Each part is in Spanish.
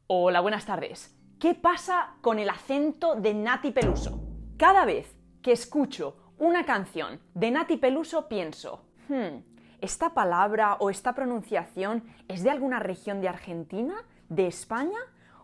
Hola, buenas tardes. ¿Qué pasa con el acento de Nati Peluso? Cada vez que escucho una canción de Nati Peluso pienso, ¿esta palabra o esta pronunciación es de alguna región de Argentina, de España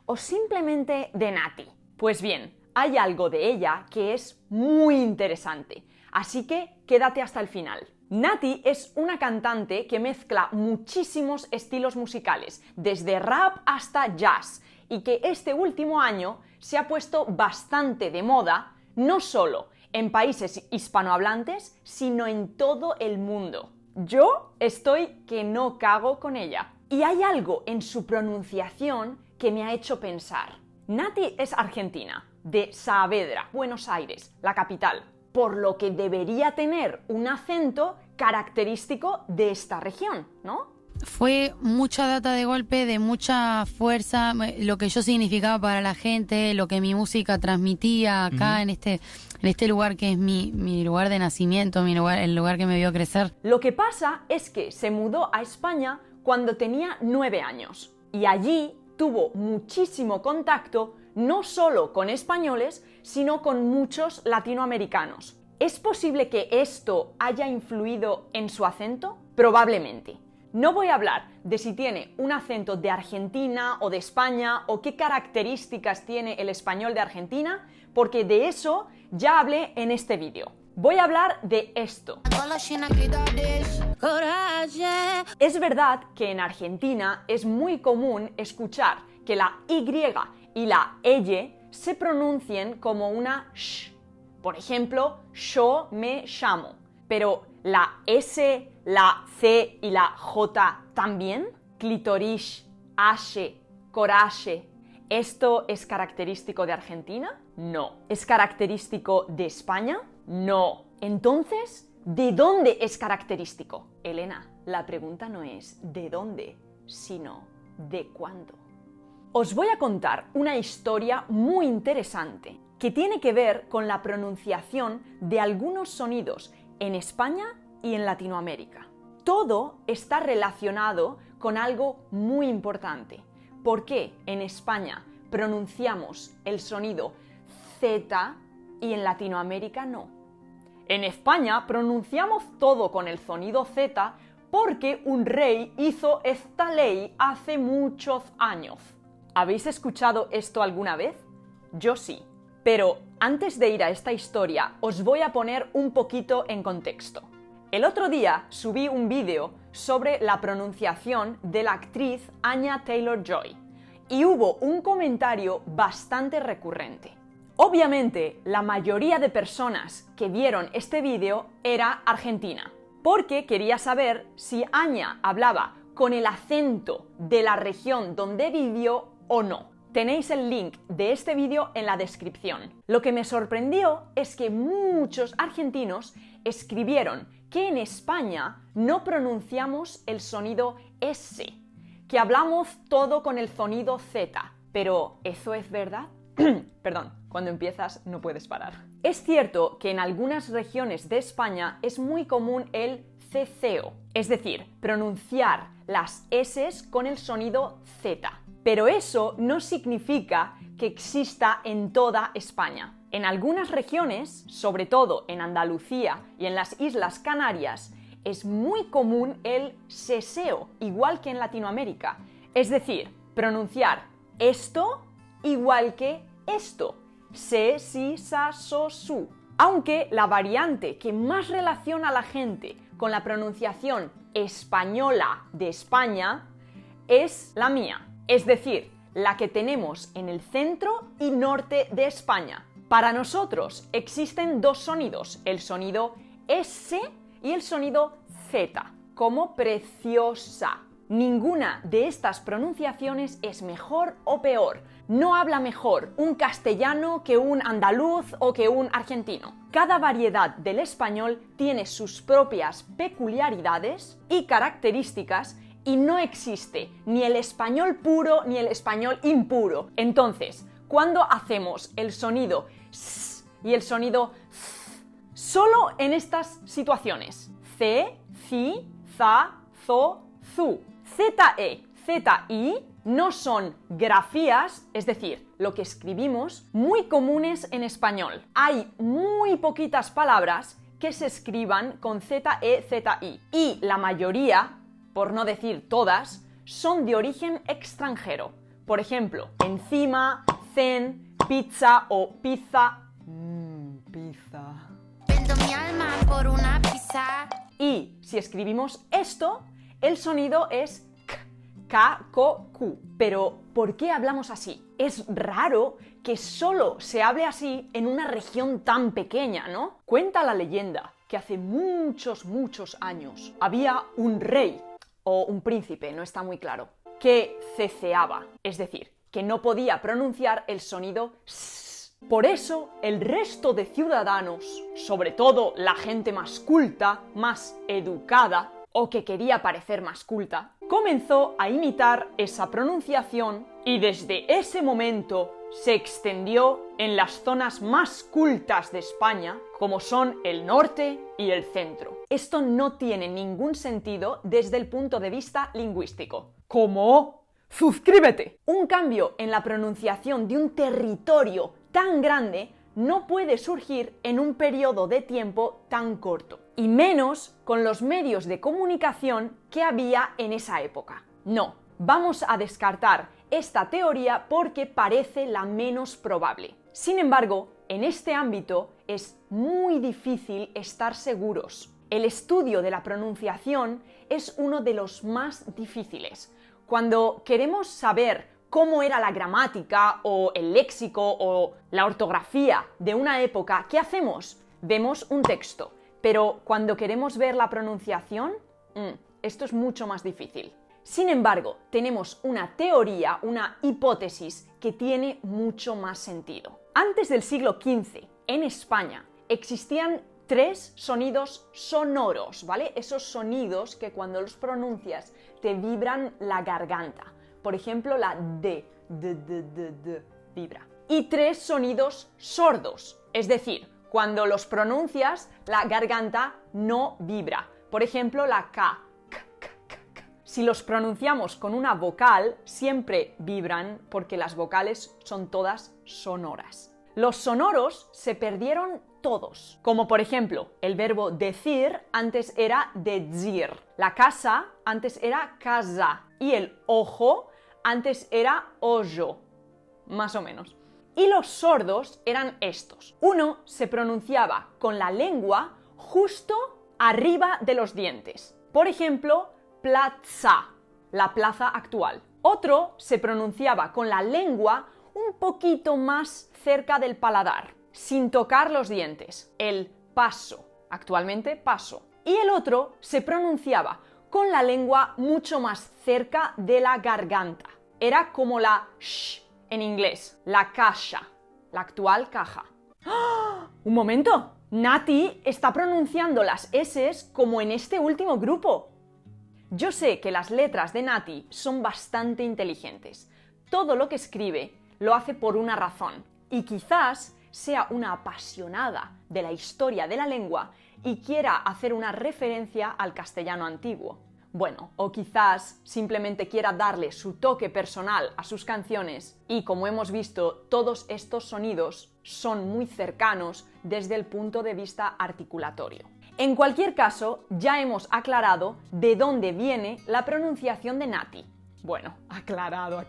o simplemente de Nati? Pues bien, hay algo de ella que es muy interesante, así que quédate hasta el final. Nati es una cantante que mezcla muchísimos estilos musicales, desde rap hasta jazz, y que este último año se ha puesto bastante de moda, no solo en países hispanohablantes, sino en todo el mundo. Yo estoy que no cago con ella. Y hay algo en su pronunciación que me ha hecho pensar. Nati es argentina, de Saavedra, Buenos Aires, la capital, por lo que debería tener un acento característico de esta región, ¿no? Fue mucha data de golpe, de mucha fuerza, lo que yo significaba para la gente, lo que mi música transmitía acá en este lugar que es mi lugar de nacimiento, el lugar que me vio crecer. Lo que pasa es que se mudó a España cuando tenía 9 años y allí tuvo muchísimo contacto no solo con españoles, sino con muchos latinoamericanos. ¿Es posible que esto haya influido en su acento? Probablemente. No voy a hablar de si tiene un acento de Argentina o de España o qué características tiene el español de Argentina, porque de eso ya hablé en este vídeo. Voy a hablar de esto. Es verdad que en Argentina es muy común escuchar que la Y y la L se pronuncien como una sh. Por ejemplo, yo me llamo. Pero la S, la C y la J también. Clitoris, ashe, coraje. ¿Esto es característico de Argentina? No. ¿Es característico de España? No. Entonces, ¿de dónde es característico? Elena, la pregunta no es ¿de dónde?, sino ¿de cuándo? Os voy a contar una historia muy interesante que tiene que ver con la pronunciación de algunos sonidos en España y en Latinoamérica. Todo está relacionado con algo muy importante. ¿Por qué en España pronunciamos el sonido Z y en Latinoamérica no? En España pronunciamos todo con el sonido Z porque un rey hizo esta ley hace muchos años. ¿Habéis escuchado esto alguna vez? Yo sí. Pero antes de ir a esta historia, os voy a poner un poquito en contexto. El otro día subí un vídeo sobre la pronunciación de la actriz Anya Taylor-Joy y hubo un comentario bastante recurrente. Obviamente, la mayoría de personas que vieron este vídeo era argentina, porque quería saber si Anya hablaba con el acento de la región donde vivió o no. Tenéis el link de este vídeo en la descripción. Lo que me sorprendió es que muchos argentinos escribieron que en España no pronunciamos el sonido S, que hablamos todo con el sonido Z. Pero, ¿eso es verdad? Perdón, cuando empiezas no puedes parar. Es cierto que en algunas regiones de España es muy común el ceceo, es decir, pronunciar las S con el sonido Z. Pero eso no significa que exista en toda España. En algunas regiones, sobre todo en Andalucía y en las Islas Canarias, es muy común el seseo, igual que en Latinoamérica. Es decir, pronunciar esto igual que esto. Se, si, sa, so, su. Aunque la variante que más relaciona a la gente con la pronunciación española de España es la mía. Es decir, la que tenemos en el centro y norte de España. Para nosotros existen dos sonidos, el sonido S y el sonido Z, como preciosa. Ninguna de estas pronunciaciones es mejor o peor. No habla mejor un castellano que un andaluz o que un argentino. Cada variedad del español tiene sus propias peculiaridades y características y no existe ni el español puro ni el español impuro. Entonces, cuando hacemos el sonido S y el sonido Z, solo en estas situaciones. C, ci, za, zo, zu. ZE, ZI no son grafías, es decir, lo que escribimos, muy comunes en español. Hay muy poquitas palabras que se escriban con Z-E-Z-I y la mayoría, por no decir todas, son de origen extranjero. Por ejemplo, encima, zen, pizza o pizza. Pizza. Vendo mi alma por una pizza. Y si escribimos esto, el sonido es K, K, Q. Pero, ¿por qué hablamos así? Es raro que solo se hable así en una región tan pequeña, ¿no? Cuenta la leyenda que hace muchos años había un rey o un príncipe, no está muy claro, que ceceaba, es decir, que no podía pronunciar el sonido S. Por eso, el resto de ciudadanos, sobre todo la gente más culta, más educada, o que quería parecer más culta, comenzó a imitar esa pronunciación y desde ese momento se extendió en las zonas más cultas de España, como son el norte y el centro. Esto no tiene ningún sentido desde el punto de vista lingüístico. ¿Cómo? ¡Suscríbete! Un cambio en la pronunciación de un territorio tan grande no puede surgir en un periodo de tiempo tan corto, y menos con los medios de comunicación que había en esa época. No, vamos a descartar esta teoría porque parece la menos probable. Sin embargo, en este ámbito es muy difícil estar seguros. El estudio de la pronunciación es uno de los más difíciles. Cuando queremos saber cómo era la gramática o el léxico o la ortografía de una época, ¿qué hacemos? Vemos un texto, pero cuando queremos ver la pronunciación, esto es mucho más difícil. Sin embargo, tenemos una teoría, una hipótesis que tiene mucho más sentido. Antes del siglo XV, en España, existían 3 sonidos sonoros, ¿vale? Esos sonidos que cuando los pronuncias te vibran la garganta. Por ejemplo, la D, vibra. Y 3 sonidos sordos, es decir, cuando los pronuncias, la garganta no vibra. Por ejemplo, la K. Si los pronunciamos con una vocal, siempre vibran porque las vocales son todas sonoras. Los sonoros se perdieron todos, como por ejemplo, el verbo decir antes era decir, la casa antes era casa y el ojo antes era ojo, más o menos. Y los sordos eran estos. Uno se pronunciaba con la lengua justo arriba de los dientes. Por ejemplo, plaza, la plaza actual. Otro se pronunciaba con la lengua un poquito más cerca del paladar, sin tocar los dientes. El paso, actualmente paso. Y el otro se pronunciaba con la lengua mucho más cerca de la garganta. Era como la sh en inglés, la caja, la actual caja. ¡Oh! ¡Un momento! Nati está pronunciando las S como en este último grupo. Yo sé que las letras de Nati son bastante inteligentes. Todo lo que escribe lo hace por una razón. Y quizás sea una apasionada de la historia de la lengua y quiera hacer una referencia al castellano antiguo. Bueno, o quizás simplemente quiera darle su toque personal a sus canciones y, como hemos visto, todos estos sonidos son muy cercanos desde el punto de vista articulatorio. En cualquier caso, ya hemos aclarado de dónde viene la pronunciación de Nati. Bueno, aclarado.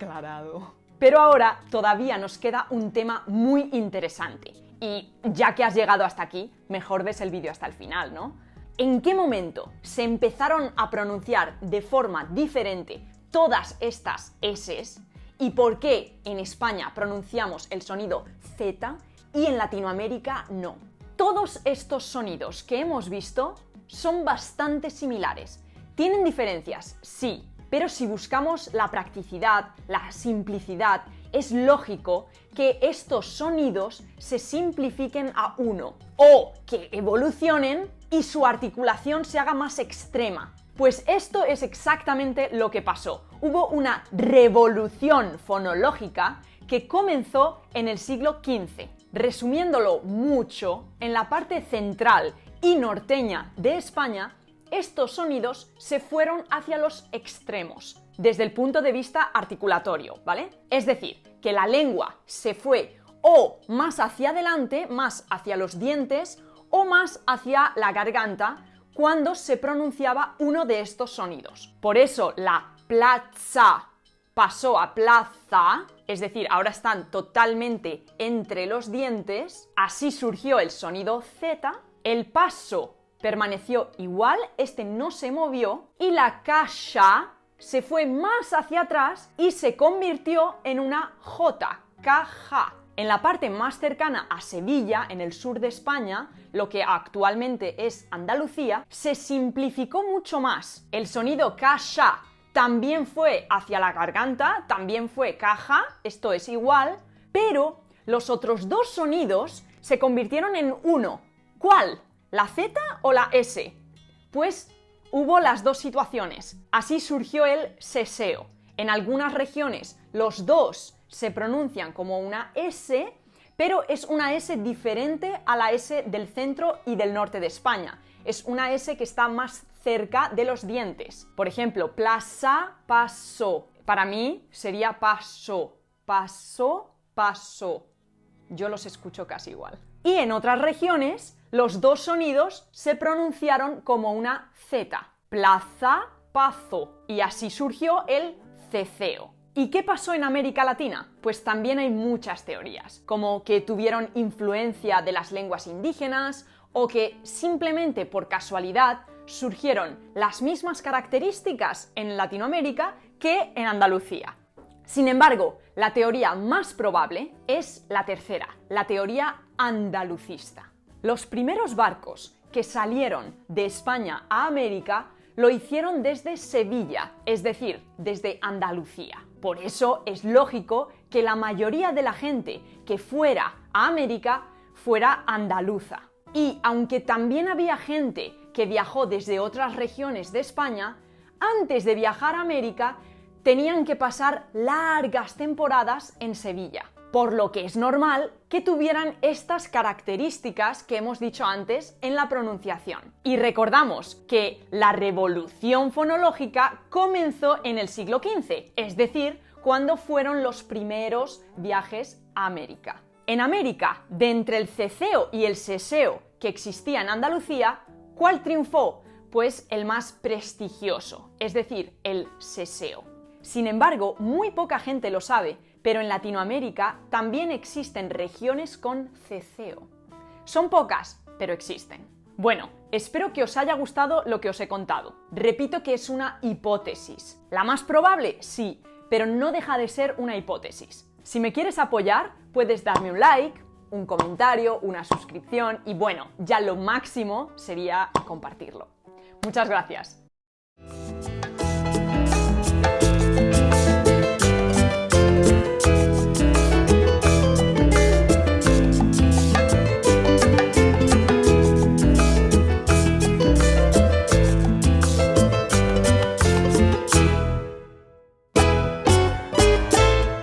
Pero ahora todavía nos queda un tema muy interesante. Y ya que has llegado hasta aquí, mejor ves el vídeo hasta el final, ¿no? ¿En qué momento se empezaron a pronunciar de forma diferente todas estas S's? ¿Y por qué en España pronunciamos el sonido Z y en Latinoamérica no? Todos estos sonidos que hemos visto son bastante similares. ¿Tienen diferencias? Sí, pero si buscamos la practicidad, la simplicidad, es lógico que estos sonidos se simplifiquen a uno o que evolucionen y su articulación se haga más extrema. Pues esto es exactamente lo que pasó. Hubo una revolución fonológica que comenzó en el siglo XV. Resumiéndolo mucho, en la parte central y norteña de España, estos sonidos se fueron hacia los extremos, desde el punto de vista articulatorio, ¿vale? Es decir, que la lengua se fue o más hacia adelante, más hacia los dientes, o más hacia la garganta cuando se pronunciaba uno de estos sonidos. Por eso la plaza pasó a plaza, es decir, ahora están totalmente entre los dientes, así surgió el sonido Z, el paso permaneció igual, este no se movió, y la caja se fue más hacia atrás y se convirtió en una J, caja. En la parte más cercana a Sevilla, en el sur de España, lo que actualmente es Andalucía, se simplificó mucho más. El sonido caja también fue hacia la garganta, también fue caja, esto es igual, pero los otros dos sonidos se convirtieron en uno. ¿Cuál? ¿La Z o la S? Pues hubo las dos situaciones. Así surgió el seseo. En algunas regiones los dos se pronuncian como una S, pero es una S diferente a la S del centro y del norte de España. Es una S que está más cerca de los dientes. Por ejemplo, plaza, paso. Para mí sería paso, paso, paso. Yo los escucho casi igual. Y en otras regiones, los dos sonidos se pronunciaron como una Z. Plaza, pazo. Y así surgió el ceceo. ¿Y qué pasó en América Latina? Pues también hay muchas teorías, como que tuvieron influencia de las lenguas indígenas o que simplemente por casualidad surgieron las mismas características en Latinoamérica que en Andalucía. Sin embargo, la teoría más probable es la tercera, la teoría andalucista. Los primeros barcos que salieron de España a América lo hicieron desde Sevilla, es decir, desde Andalucía. Por eso es lógico que la mayoría de la gente que fuera a América fuera andaluza. Y aunque también había gente que viajó desde otras regiones de España, antes de viajar a América tenían que pasar largas temporadas en Sevilla, por lo que es normal que tuvieran estas características que hemos dicho antes en la pronunciación. Y recordamos que la revolución fonológica comenzó en el siglo XV, es decir, cuando fueron los primeros viajes a América. En América, de entre el ceceo y el seseo que existía en Andalucía, ¿cuál triunfó? Pues el más prestigioso, es decir, el seseo. Sin embargo, muy poca gente lo sabe, pero en Latinoamérica también existen regiones con ceceo. Son pocas, pero existen. Bueno, espero que os haya gustado lo que os he contado. Repito que es una hipótesis. ¿La más probable? Sí, pero no deja de ser una hipótesis. Si me quieres apoyar, puedes darme un like, un comentario, una suscripción y bueno, ya lo máximo sería compartirlo. Muchas gracias.